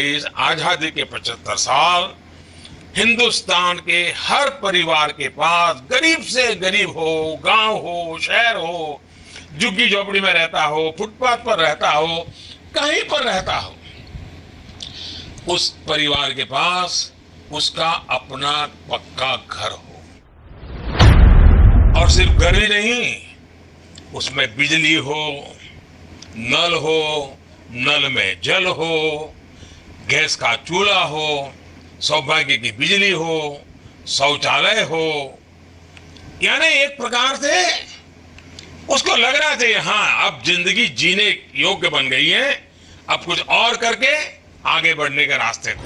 देश आजादी के 75 साल हिंदुस्तान के हर परिवार के पास गरीब से गरीब हो, गांव हो, शहर हो, झुग्गी झोपड़ी में रहता हो, फुटपाथ पर रहता हो, कहीं पर रहता हो, उस परिवार के पास उसका अपना पक्का घर हो। और सिर्फ घर ही नहीं, उसमें बिजली हो, नल में जल हो, गैस का चूल्हा हो, सौभाग्य की बिजली हो, शौचालय हो। यानी एक प्रकार से उसको लग रहा चाहिए हाँ अब जिंदगी जीने योग्य बन गई है, अब कुछ और करके आगे बढ़ने के रास्ते को।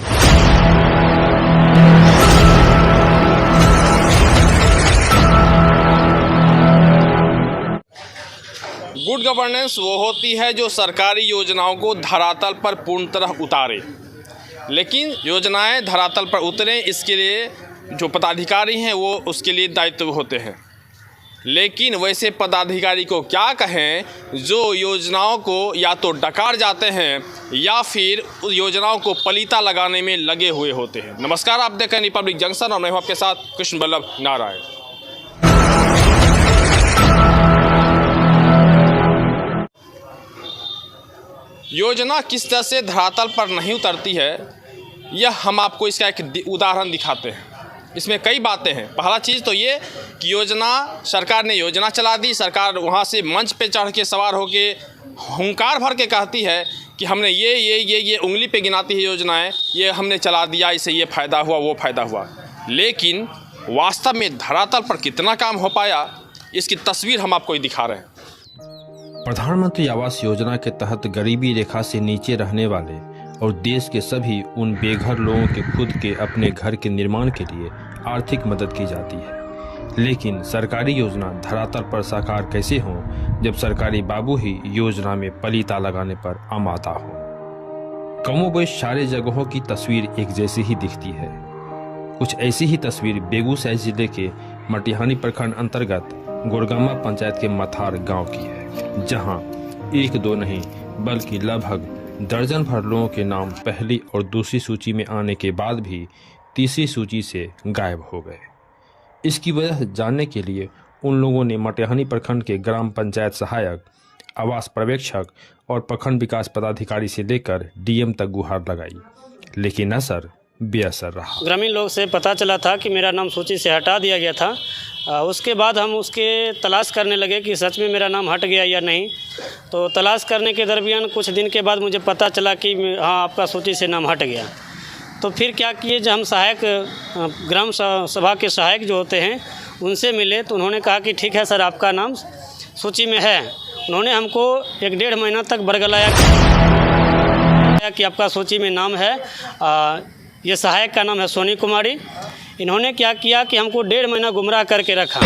गुड गवर्नेंस वो होती है जो सरकारी योजनाओं को धरातल पर पूर्ण तरह उतारे, लेकिन योजनाएं धरातल पर उतरें इसके लिए जो पदाधिकारी हैं वो उसके लिए दायित्व होते हैं। लेकिन वैसे पदाधिकारी को क्या कहें जो योजनाओं को या तो डकार जाते हैं या फिर योजनाओं को पलीता लगाने में लगे हुए होते हैं। नमस्कार, आप देख रहे हैं रिपब्लिक जंक्शन और मैं हूं आपके साथ कृष्ण बल्लभ नारायण। योजना किस तरह से धरातल पर नहीं उतरती है, यह हम आपको इसका एक उदाहरण दिखाते हैं। इसमें कई बातें हैं। पहला चीज़ तो ये कि सरकार ने योजना चला दी, सरकार वहाँ से मंच पे चढ़ के सवार होके हुंकार भर के कहती है कि हमने ये उंगली पे गिनाती है योजनाएं, ये हमने चला दिया, इससे ये फ़ायदा हुआ, वो फ़ायदा हुआ। लेकिन वास्तव में धरातल पर कितना काम हो पाया, इसकी तस्वीर हम आपको दिखा रहे हैं। प्रधानमंत्री आवास योजना के तहत गरीबी रेखा से नीचे रहने वाले और देश के सभी उन बेघर लोगों के खुद के अपने घर के निर्माण के लिए आर्थिक मदद की जाती है। लेकिन सरकारी योजना धरातल पर साकार कैसे हो जब सरकारी बाबू ही योजना में पलीता लगाने पर आमादा हो। कमोबेश सारे जगहों की तस्वीर एक जैसी ही दिखती है। कुछ ऐसी ही तस्वीर बेगूसराय जिले के मटिहानी प्रखंड अंतर्गत गोरगामा पंचायत के मथार गांव की है, जहां एक दो नहीं बल्कि लगभग दर्जन भर लोगों के नाम पहली और दूसरी सूची में आने के बाद भी तीसरी सूची से गायब हो गए। इसकी वजह जानने के लिए उन लोगों ने मटिहानी प्रखंड के ग्राम पंचायत सहायक, आवास पर्यवेक्षक और प्रखंड विकास पदाधिकारी से लेकर डीएम तक गुहार लगाई, लेकिन असर बेअसर रहा। ग्रामीण लोग से पता चला था कि मेरा नाम सूची से हटा दिया गया था। उसके बाद हम उसके तलाश करने लगे कि सच में मेरा नाम हट गया या नहीं। तो तलाश करने के दरमियान कुछ दिन के बाद मुझे पता चला कि हाँ आपका सूची से नाम हट गया। तो फिर क्या किए, जब हम सहायक ग्राम सभा के सहायक जो होते हैं उनसे मिले तो उन्होंने कहा कि ठीक है सर आपका नाम सूची में है। उन्होंने हमको 1-1.5 महीना तक बरगलाया कि आपका सूची में नाम है। ये सहायक का नाम है सोनी कुमारी। इन्होंने क्या किया कि हमको 1.5 महीना गुमराह करके रखा।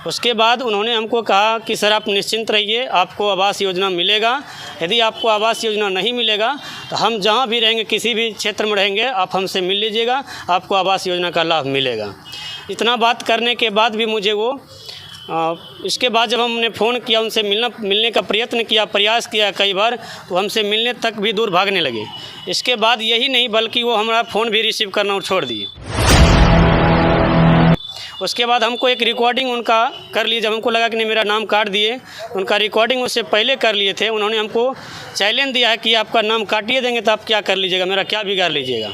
उसके बाद उन्होंने हमको कहा कि सर आप निश्चिंत रहिए, आपको आवास योजना मिलेगा। यदि आपको आवास योजना नहीं मिलेगा तो हम जहाँ भी रहेंगे, किसी भी क्षेत्र में रहेंगे, आप हमसे मिल लीजिएगा, आपको आवास योजना का लाभ मिलेगा। इतना बात करने के बाद भी मुझे वो इसके बाद जब हमने फ़ोन किया, उनसे मिलने का प्रयास किया कई बार, तो हमसे मिलने तक भी दूर भागने लगे। इसके बाद यही नहीं बल्कि वो हमारा फ़ोन भी रिसीव करना छोड़ दिए। उसके बाद हमको एक रिकॉर्डिंग उनका कर लिए। जब हमको लगा कि नहीं मेरा नाम काट दिए, उनका रिकॉर्डिंग उससे पहले कर लिए थे। उन्होंने हमको चैलेंज दिया है कि आपका नाम काटिए देंगे तो आप क्या कर लीजिएगा, मेरा क्या बिगाड़ लीजिएगा।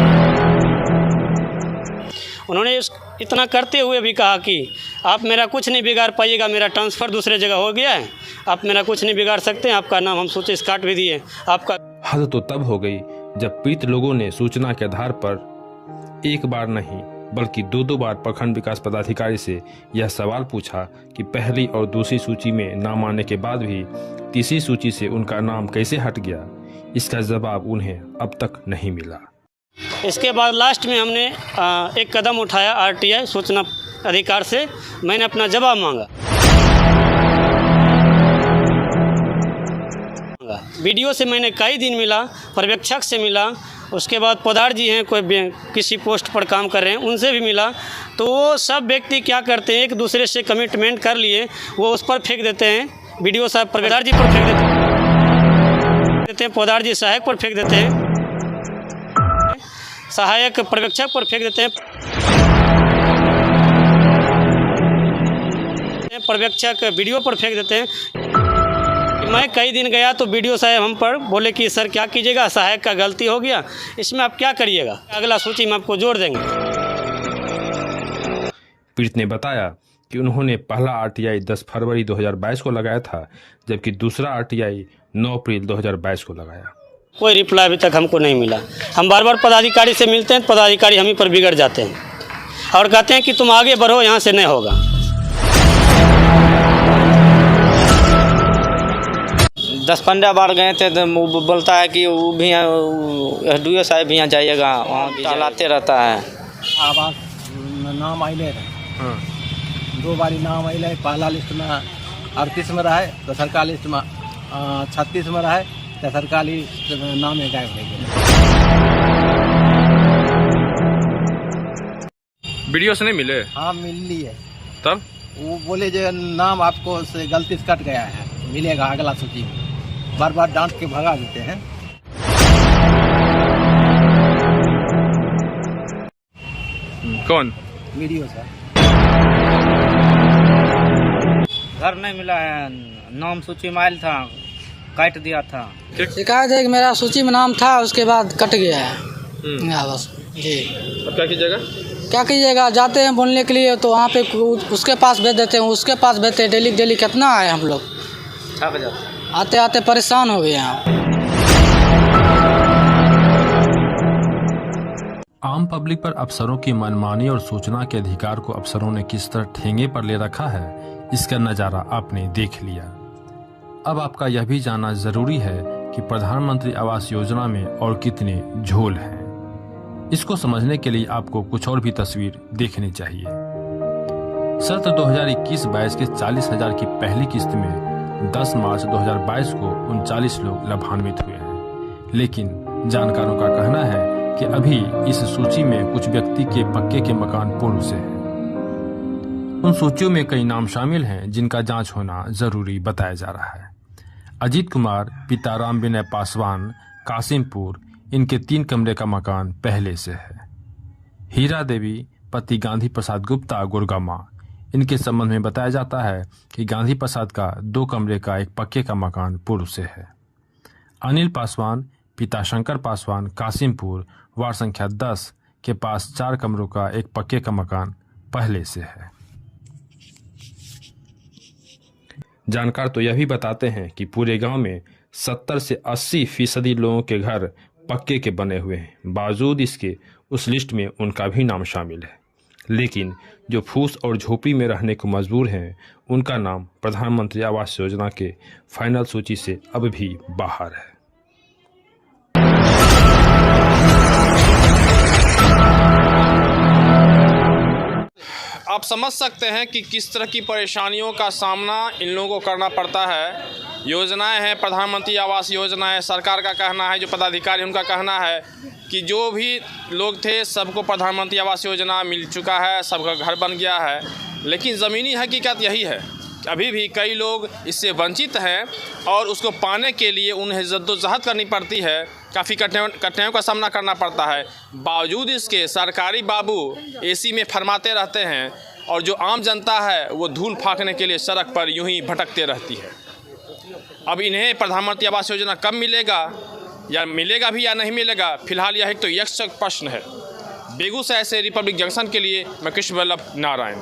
उन्होंने इतना करते हुए भी कहा कि आप मेरा कुछ नहीं बिगाड़ पाइएगा, मेरा ट्रांसफ़र दूसरे जगह हो गया है, आप मेरा कुछ नहीं बिगाड़ सकते हैं, आपका नाम हम सूची से काट भी दिए। आपका हद तो तब हो गई जब पीड़ित लोगों ने सूचना के आधार पर एक बार नहीं बल्कि 2 बार प्रखंड विकास पदाधिकारी से यह सवाल पूछा कि पहली और दूसरी सूची में नाम आने के बाद भी तीसरी सूची से उनका नाम कैसे हट गया। इसका जवाब उन्हें अब तक नहीं मिला। इसके बाद लास्ट में हमने एक कदम उठाया आरटीआई सूचना अधिकार से। मैंने अपना जवाब मांगा। वीडियो से मैंने कई दिन मिला, पर्यवेक्षक से मिला, उसके बाद पौधार जी हैं कोई किसी पोस्ट पर काम कर रहे हैं, उनसे भी मिला। तो वो सब व्यक्ति क्या करते हैं, एक दूसरे से कमिटमेंट कर लिए, वो उस पर फेंक देते हैं, वीडियो साहब पौधार जी पर फेंक देते देते हैं, पोदार जी सहायक पर फेंक देते हैं, सहायक पर्यवेक्षक पर फेंक देते हैं, पर्यवेक्षक वीडियो पर फेंक देते हैं। मैं कई दिन गया तो वीडियो साहब हम पर बोले कि सर क्या कीजिएगा, सहायक का गलती हो गया, इसमें आप क्या करिएगा, अगला सूची में आपको जोड़ देंगे। पीड़ित ने बताया कि उन्होंने पहला आरटीआई 10 फरवरी 2022 को लगाया था, जबकि दूसरा आरटीआई 9 अप्रैल 2022 को लगाया। कोई रिप्लाई अभी तक हमको नहीं मिला। हम बार बार पदाधिकारी से मिलते हैं, पदाधिकारी हम ही पर बिगड़ जाते हैं और कहते हैं कि तुम आगे बढ़ो, यहाँ से नहीं होगा। 10-15 बार गए थे तो वो बोलता है कि वो भी एसडीओ साहब भी यहाँ जाइएगा, वहाँ टहलाते रहता है। आवास नाम आइले रहे, 2 बारी नाम आइले, पहला लिस्ट में 38 में रहे, तो सरकारी लिस्ट में 36 में रहे, तो सरकारी लिस्ट में नाम गायब हो गया। वीडियो से नहीं मिले? हाँ मिली है। तब वो बोले जो नाम आपको से गलती से कट गया है, मिलेगा अगला सूची में, बार बार डांट के भगा देते हैं। कौन? Video sir. घर नहीं मिला है, नाम सूची में आयल था, काट दिया था। शिकायत है कि मेरा सूची में नाम था, उसके बाद कट गया है। बस जी। अब क्या कीजिएगा? क्या कीजिएगा, जाते हैं बोलने के लिए तो वहाँ पे उसके पास भेज देते हैं, उसके पास भेजते हैं। डेली कितना आए हम लोग, थक जाते, आते आते परेशान हो गए हैं। आम पब्लिक पर अफसरों की मनमानी और सूचना के अधिकार को अफसरों ने किस तरह ठेंगे पर ले रखा है, इसका नज़ारा आपने देख लिया। अब आपका यह भी जानना जरूरी है कि प्रधानमंत्री आवास योजना में और कितने झोल हैं। इसको समझने के लिए आपको कुछ और भी तस्वीर देखनी चाहिए। सत्र 2021-22 के 40,000 की पहली किस्त में 10 मार्च 2022 को 39 लोग लाभान्वित हुए हैं, लेकिन जानकारों का कहना है कि अभी इस सूची में कुछ व्यक्ति के पक्के के मकान पूर्व से हैं। उन सूचियों में कई नाम शामिल हैं जिनका जांच होना जरूरी बताया जा रहा है। अजीत कुमार पिता राम विनय पासवान कासिमपुर, इनके 3 कमरे का मकान पहले से है। हीरा देवी पति गांधी प्रसाद गुप्ता गुड़गामा, इनके संबंध में बताया जाता है कि गांधी प्रसाद का 2 कमरे का एक पक्के का मकान पूर्व से है। अनिल पासवान पिता शंकर पासवान कासिमपुर, वार्ड संख्या 10 के पास 4 कमरों का एक पक्के का मकान पहले से है। जानकार तो यह भी बताते हैं कि पूरे गांव में 70 से 80% लोगों के घर पक्के के बने हुए हैं। बावजूद इसके उस लिस्ट में उनका भी नाम शामिल है, लेकिन जो फूस और झोपड़ी में रहने को मजबूर हैं, उनका नाम प्रधानमंत्री आवास योजना के फाइनल सूची से अब भी बाहर है। आप समझ सकते हैं कि किस तरह की परेशानियों का सामना इन लोगों को करना पड़ता है। योजनाएं हैं, प्रधानमंत्री आवास योजना है, सरकार का कहना है, जो पदाधिकारी उनका कहना है कि जो भी लोग थे सबको प्रधानमंत्री आवास योजना मिल चुका है, सबका घर बन गया है, लेकिन ज़मीनी हकीकत यही है कि अभी भी कई लोग इससे वंचित हैं और उसको पाने के लिए उन्हें जद्दोजहद करनी पड़ती है, काफ़ी कठिनाइयों का सामना करना पड़ता है। बावजूद इसके सरकारी बाबू एसी में फरमाते रहते हैं और जो आम जनता है वो धूल फाँकने के लिए सड़क पर यूं ही भटकते रहती है। अब इन्हें प्रधानमंत्री आवास योजना कब मिलेगा, या मिलेगा भी या नहीं मिलेगा, फिलहाल यह एक तो यक्षक प्रश्न है। बेगूसराय से रिपब्लिक जंक्शन के लिए मैं कृष्ण वल्लभ नारायण।